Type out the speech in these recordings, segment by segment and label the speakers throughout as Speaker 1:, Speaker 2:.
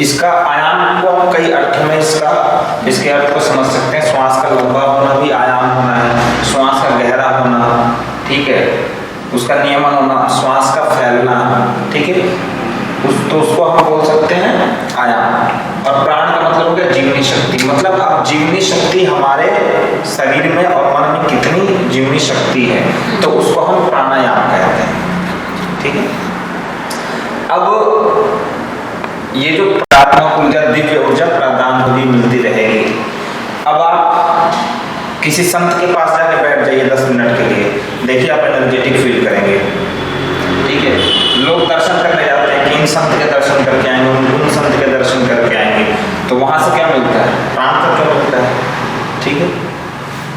Speaker 1: इसका आयाम को हम कई अर्थों में इसके अर्थ को समझ सकते हैं। श्वास का लंबा होना भी आयाम होना है, श्वास का गहरा होना, ठीक है, उसका नियमन होना, श्वास का फैलना, ठीक है, तो उसको हम बोल सकते हैं आयाम। और प्राण का मतलब हो गया जीवनी शक्ति। मतलब अब जीवनी शक्ति हमारे शरीर में और मन में कितनी जीवनी शक्ति है, तो उसको हम प्राणायाम कहते हैं, ठीक है। अब ये जो प्राणात्मक ऊर्जा, दिव्य ऊर्जा प्रदान होगी, मिलती रहेगी। अब आप किसी संत के पास जाके बैठ जाइए 10 मिनट के लिए, देखिए आप एनर्जेटिक फील करेंगे, ठीक है। लोग दर्शन करने जाते हैं कि इन संत के दर्शन करके आएंगे, उन संत के दर्शन करके आएंगे, तो वहां से क्या मिलता है? प्राण तत्व मिलता है, ठीक है।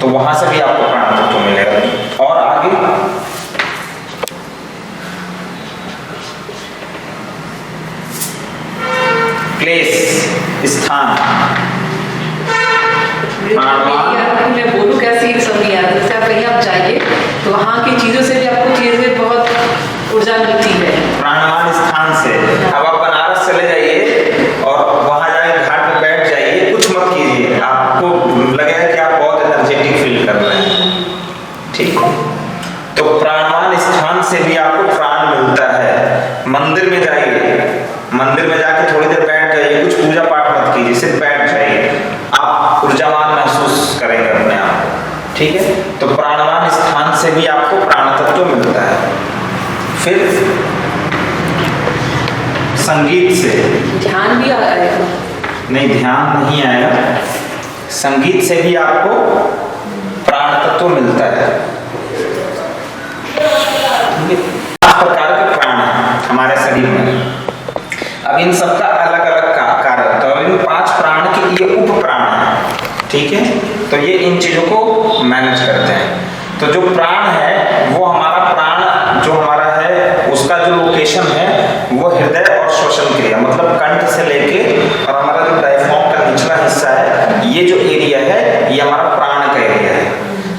Speaker 1: तो वहां से भी आपको प्राण तत्व मिलेगा। और आगे प्लेस, स्थान,
Speaker 2: मैं बोलूँ कैसे ये समझ नहीं आता। जैसे आप कहीं आप जाइए तो वहाँ की चीज़ों से भी आपको चीज़ें बहुत ऊर्जा मिलती है,
Speaker 1: प्राणवान स्थान से। अब आप बनारस चले जाइए और वहाँ जाके घाट पे बैठ जाइए, कुछ मत कीजिए, आपको लगेगा कि आप बहुत एनर्जेटिक फील कर रहे हैं, ठीक है। तो प्राणवान स्थान से भी आपको प्राण मिलता है। मंदिर में जाइए, मंदिर में जाके थोड़ी देर बैठ जाइए, कुछ पूजा पाठ मत कीजिए, सिर्फ बैठ जाइए, आप ऊर्जावान महसूस करेंगे अपने आप को, ठीक है। तो प्राणवान स्थान से भी आपको प्राण तत्व मिलता है। फिर संगीत से
Speaker 2: ध्यान भी आएगा। नहीं,
Speaker 1: ध्यान नहीं आएगा, संगीत से भी आपको प्राण तत्व मिलता है। 5 प्रकार के प्राण हैं हमारे शरीर में। अब इन सबका अलग अलग कार्य होता है और इन 5 प्राण के ये उप प्राण हैं, ठीक है। तो ये इन चीजों को मैनेज करते हैं। तो जो प्राण है वो हमारा प्राण जो हमारा है उसका जो लोकेशन है वो हृदय और श्वसन क्रिया, मतलब कंठ से लेके और हमारा जो डायफ्राम का निचला हिस्सा है, ये जो एरिया है ये हमारा प्राण का एरिया है।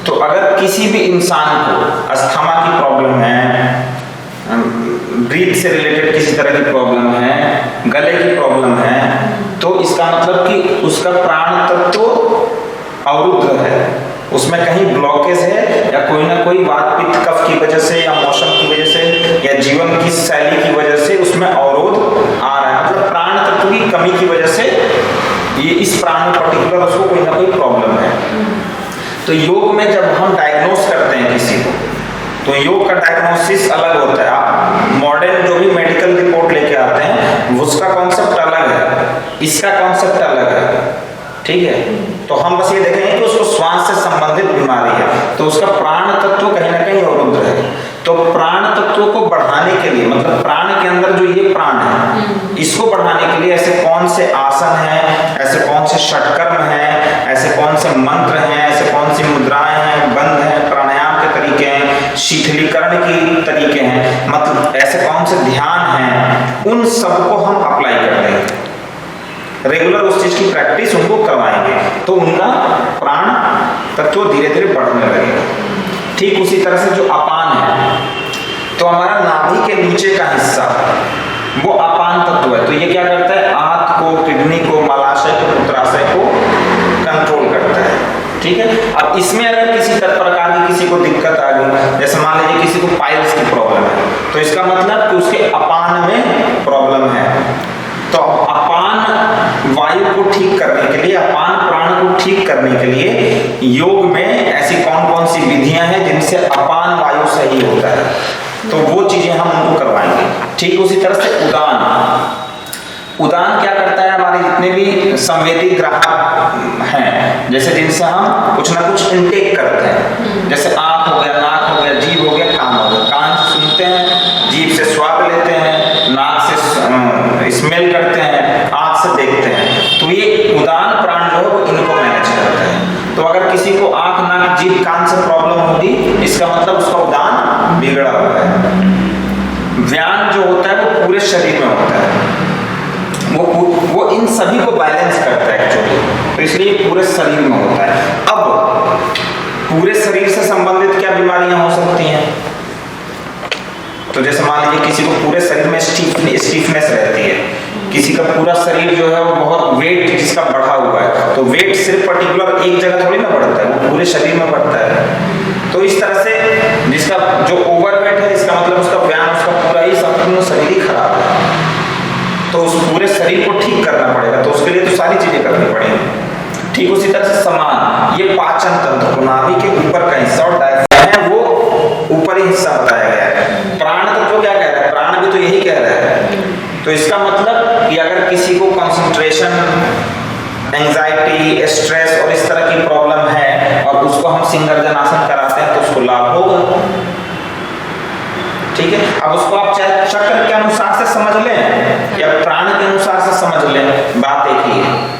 Speaker 1: तो अगर किसी भी इंसान को अस्थमा की प्रॉब्लम है, ब्रीथ से रिलेटेड किसी तरह की प्रॉब्लम है, गले की प्रॉब्लम है, तो इसका मतलब कि उसका प्राण तत्व अवरुद्ध है, उसमें कहीं ब्लॉकेज है, या कोई ना कोई वात पित्त कफ की वजह से या मौसम की वजह से या जीवन की शैली की वजह से उसमें अवरोध आ रहा है। मतलब प्राण तत्व की कमी की वजह से ये इस प्राण में पर्टिकुलर उसको कोई ना कोई प्रॉब्लम है। तो योग में जब हम डायग्नोस करते हैं किसी को, तो योग का डायग्नोसिस अलग होता है। आप मॉडर्न जो भी मेडिकल रिपोर्ट लेके आते हैं उसका कॉन्सेप्ट अलग है, इसका कॉन्सेप्ट अलग है, ठीक है। तो हम बस ये देखेंगे कि उसको श्वास से संबंधित बीमारी है, तो उसका प्राण तत्व कहीं ना कहीं अवरुद्ध है। तो प्राण तत्व को बढ़ाने के लिए, मतलब प्राण के अंदर जो ये प्राण है इसको बढ़ाने के लिए ऐसे कौन से आसन हैं, ऐसे कौन से षटकर्म हैं, ऐसे कौन से मंत्र हैं, ऐसे कौन सी मुद्राएं हैं, बंध हैं, प्राणायाम के तरीके हैं, शीतलीकरण के तरीके हैं, मतलब ऐसे कौन से ध्यान हैं, उन सबको हम अप्लाई कर देंगे। रेगुलर उस चीज की प्रैक्टिस उनको करवाएंगे तो उनका प्राण तत्व धीरे धीरे बढ़ने लगेगा। ठीक उसी तरह से जो अपान है, तो हमारा नाभि के नीचे का हिस्सा वो अपान तत्व है। तो ये क्या करता है? आंत को, किडनी को, मलाशय को, मूत्राशय को कंट्रोल करता है, ठीक है। अब इसमें अगर किसी प्रकार की किसी को दिक्कत आ गई, जैसे मान लीजिए किसी को पाइल्स की प्रॉब्लम है, तो इसका मतलब कि उसके अपान में प्रॉब्लम है। तो अपान वायु को ठीक करने के लिए, अपान प्राण को ठीक करने के लिए योग में ऐसी कौन कौन सी विधियां हैं जिनसे अपान वायु सही होता है, तो वो चीजें हम उनको करवाएंगे। ठीक उसी तरह से उदान, उदान क्या करता है? हमारे जितने भी संवेदी ग्राहक हैं, जैसे जिनसे हम कुछ ना कुछ इनटेक करते हैं, जैसे आंख हो गया, नाक हो गया, जीभ हो गया, कान हो गया। कान से सुनते हैं, जीभ से स्वाद लेते हैं, नाक से स्मेल करते हैं, आंख से देखते हैं। तो ये उदान प्राण जो है वो इनको मैनेज करता है। तो अगर किसी को आंख, नाक, जीभ, कान से प्रॉब्लम होगी, इसका मतलब उसका उदान बिगड़ा हुआ है। व्यान जो होता है वो पूरे शरीर में होता है, वो इन सभी को बैलेंस करता है एक्चुअली, तो इसलिए पूरे शरीर में होता है। अब पूरे शरीर से संबंधित क्या बीमारियां हो सकती हैं? तो जैसे मान लीजिए किसी को पूरे शरीर में स्टीफनेस रहती है, किसी का पूरा शरीर जो है वो बहुत वेट जिसका बढ़ा हुआ है, तो वेट सिर्फ पर्टिकुलर एक जगह थोड़ी ना बढ़ता है, वो पूरे शरीर में बढ़ता है। तो इस तरह से जिसका जो ओवरवेट है, इसका मतलब उसका व्यायाम, उसका पूरा ही संपूर्ण शरीर ही खराब है, तो उस पूरे शरीर को ठीक करना पड़ेगा, तो उसके लिए तो सारी चीजें करनी पड़ेंगी। ठीक उसी तरह से समान ये पाचन तंत्र को नाभि के ऊपर का हिस्सा और डायफ्राम है वो ऊपरी हिस्सा बताया गया है। प्राण तत्व क्या कह रहा है? प्राण भी तो यही कह रहा है। तो इसका मतलब कि अगर किसी को कंसंट्रेशन, एंजाइटी, स्ट्रेस और इस तरह की प्रॉब्लम है और उसको हम सिंगर्जनासन कराते हैं तो उसको लाभ होगा। ठीक है, अब उसको आप चाहे चक्र के अनुसार से समझ लें या प्राण के अनुसार से समझ लें, बात एक ही है।